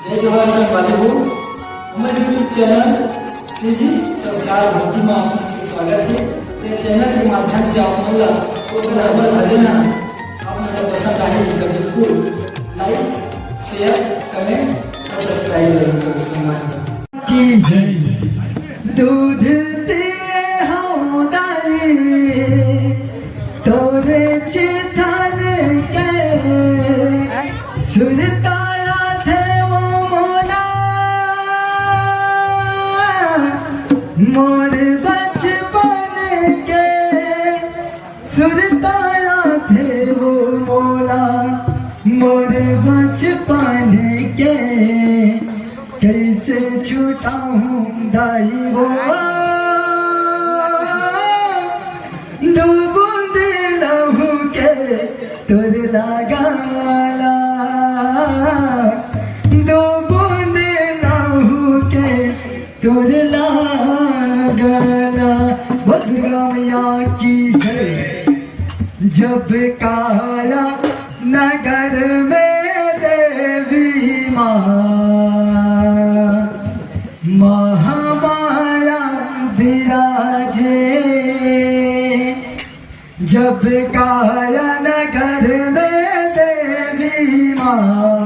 जय जोहार संवादियों, हमारे यूट्यूब चैनल से जी संस्कार भक्ति में आपका स्वागत है। ये चैनल के माध्यम से आप मतलब तो बराबर भजन आप मतलब पसंद आए तो बिल्कुल लाइक शेयर कमेंट और सब्सक्राइब जरूर करें। की दूध पिए हो दाई तोरे चितन के सुरताया थे वो मोला मोर बचपन के सुरताया थे वो मोला मोर बचपन के कैसे छुटाऊं दाई वो दो बूंद लहू के तुर लगाला दो बूंद लहू के तुर लगाला वो दुर्गा मैया की जय। जब काया नगर में देवी माँ महामाया विराजे, जब काया नगर में देवी माँ